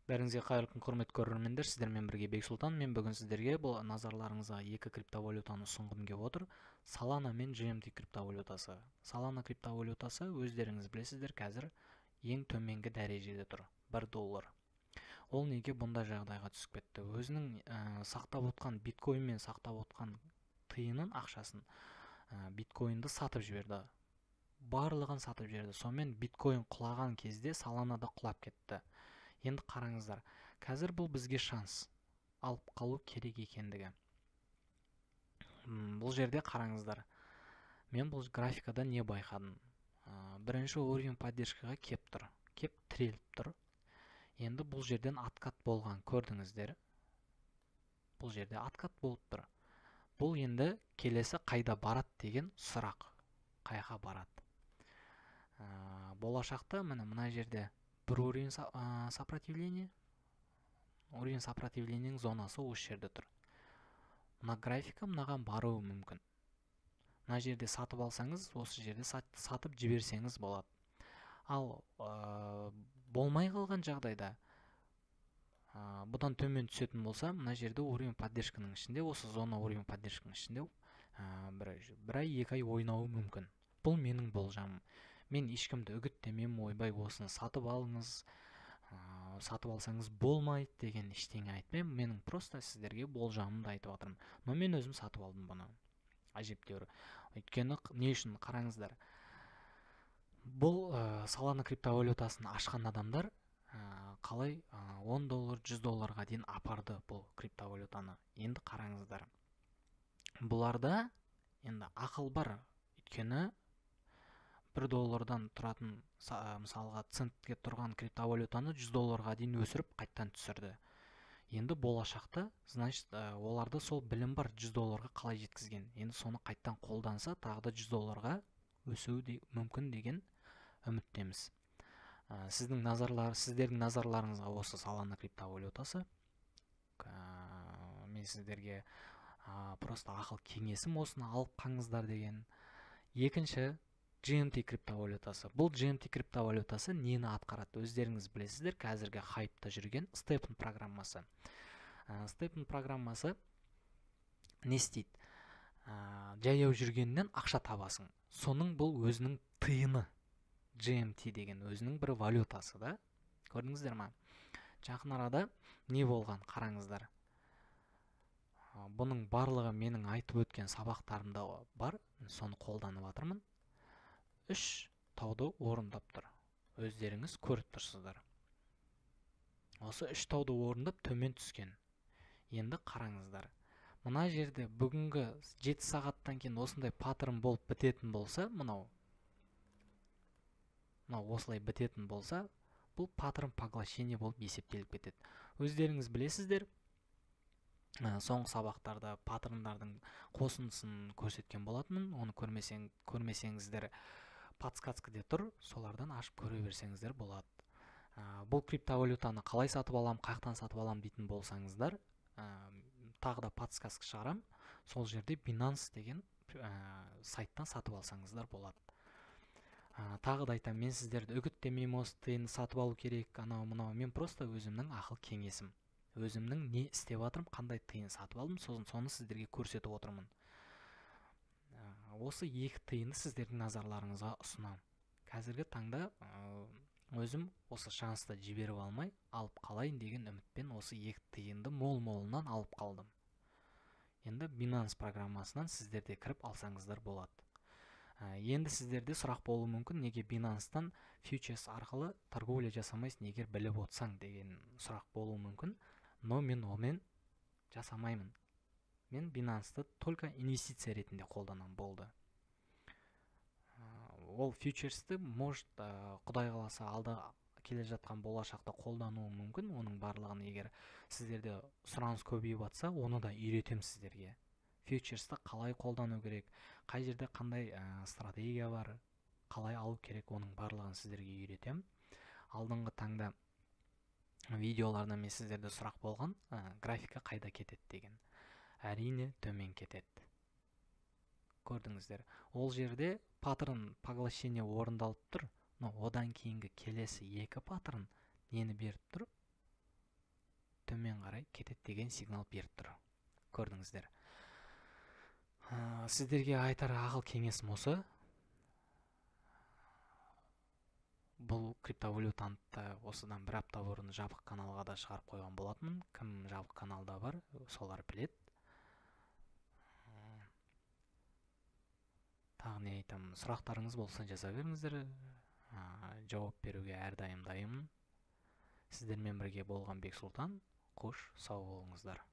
Бәріңізге қайырлы күн, құрметті көрермендер, сіздермен бірге Бексұлтан. Мен бүгін сіздерге бұл назарларыңызға екі криптовалютаны ұсынғым келіп отыр. Solana мен GMT криптовалютасы. Solana криптовалютасы, өздеріңіз білесіздер, қазір ең төменгі дәрежеде тұр, $1. Ол неге бұндай жағдайға түсіп кетті? Өзінің сақтап отқан биткоин мен сақтап отқан тиынын, ақшасын, биткоинді сатып жіберді. Барлығын сатып жіберді. Сонымен биткоин құлаған кезде Solana да құлап кетті. Енді қараңыздар, қазір бұл бізге шанс алып қалу керек екендігі. Бұл жерде қараңыздар, мен бұл графикада не байқадым? Бірінші уровень поддержкаға кеп тұр, кеп тіреліп тұр. Енді бұл жерден откат болған, көрдіңіздер. Бұл жерде откат болып тұр. Бұл енді келесі қайда барады деген сұрақ. Қайға барады? Болашақта мына жерде бір уровень сопротивления, уровень сопротивлениенің зонасы осы жерде тұр. Мына графика мынаған баруы мүмкін. Мына жерде сатып алсаңыз, осы жерде сатып жіберсеңіз болады. Ал болмай қалған жағдайда, бұдан төмен түсетін болса, мына жерде уровень поддержканың ішінде, осы зона уровень поддержканың ішінде бір ай, 2 ай ойнауы мүмкін. Бұл менің болжамым. Мен ешкімді үгіттемеймін, ойбай осыны сатып алыңыз, сатып алсаңыз болмайды деген ештеңе айтпаймын. Менің просто сіздерге болжамымды айтып отырмын. Но мен өзім сатып алдым бұны. Әжептәуір. Өйткені не үшін, қараңыздар. Бұл Solana криптовалютасын ашқан адамдар қалай $10, $100 дейін апарды бұл криптовалютаны. Енді қараңыздар. Бұларда енді ақыл бар. Өйткені $1 тұратын, мысалға центке тұрған криптовалютаны $100 дейін өсіріп қайттан түсірді. Енді болашақта, значит, оларда сол білім бар, $100 қалай жеткізген. Енді соны қайттан қолданса, тағы да $100 өсуі мүмкін деген үміттеміз. Сіздердің назарларыңызға осы Solana криптовалютасы. Мен сіздерге просто ақыл кеңесім осыны алып қаңыздар деген. Екінші, GMT криптовалютасы. Бұл GMT криптовалютасы нені атқарады? Өздеріңіз білесіздер, қазіргі хайпта жүрген Stepn программасы. Stepn программасы не істейді? Жаяу жүргеннен ақша табасың. Соның бұл өзінің тиыны. GMT деген өзінің бір валютасы да. Көрдіңіздер ма? Жақын арада не болған? Қараңыздар. Бұның барлығы менің айтып өткен сабақтарымда бар. Соны қолданып жатырмын. 3 тауды орындап тұр. Өздеріңіз көріп тұрсыздар. Осы 3 тауды орындап төмен түскен. Енді қараңыздар. Мына жерде бүгінгі 7 сағаттан кейін осындай паттерн болып бітетін болса, мынау осылай бітетін болса, бұл паттерн поглощение болып есептеліп кетеді. Өздеріңіз білесіздер, соңғы сабақтарда паттерндардың қосындысын көрсеткен болатынмын. Оны көрмесеңіздер, подсказкаде тұр, солардан ашып көре берсеңіздер болады. Бұл криптовалютаны қалай сатып алам, қаяқтан сатып алам дейтін болсаңыздар, тағы да подсказка шығарам. Сол жерде Binance деген сайттан сатып алсаңыздар болады. Тағы да айтам, мен сіздерді үгіттемеймін, осы тиынды сатып алу керек, анау-мынау. Мен просто өзімнің ақыл кеңесім. Өзімнің не істеп жатырмын, қандай тиын сатып алдым, соны сіздерге көрсетіп отырмын. Осы екі тиынды сіздердің назарларыңызға ұсынамын. Қазіргі таңда өзім осы шансты жіберіп алмай, алып қалайын деген үмітпен осы екі тиынды мол-молынан алып қалдым. Енді Binance программасынан сіздерде кіріп алсаңыздар болады. Енді сіздерде сұрақ болуы мүмкін, неге Binance-тан фьючерс арқылы торговля жасамайсың, егер біліп отсаң деген сұрақ болуы мүмкін. Но мен омен жасамаймын. Мен Binance-ты только инвестиция ретінде қолданам, болды. Ол фьючерсті может, құдай қаласа, алда келе жатқан болашақта қолдануы мүмкін. Оның барлығын егер сіздерде сұраныс көбейіп жатса, оны да үйретем сіздерге. Фьючерсті қалай қолдану керек, қай жерде қандай стратегия бар, қалай алу керек, оның барлығын сіздерге үйретем. Алдыңғы таңда видеоларда мен сіздерде сұрақ болған, графика қайда кетеді деген. Әрине төмен кетеді. Көрдіңіздер. Ол жерде паттерн поглощение орындалып тұр, но одан кейінгі келесі екі паттерн нені беріп тұр? төмен қарай кетет деген сигнал беріп тұр. Көрдіңіздер. Сіздерге айтар ақыл кеңесім осы. Бұл криптовалютаны осыдан бір апта бұрын жабық каналға да шығарып қойған болатынмын. Кім жабық каналда бар, солар білет. Тағы не айтам, сұрақтарыңыз болса жаза беріңіздер. Жауап беруге әрдайым дайынмын. Сіздермен бірге болған Бексұлтан. Қош, сау болыңыздар.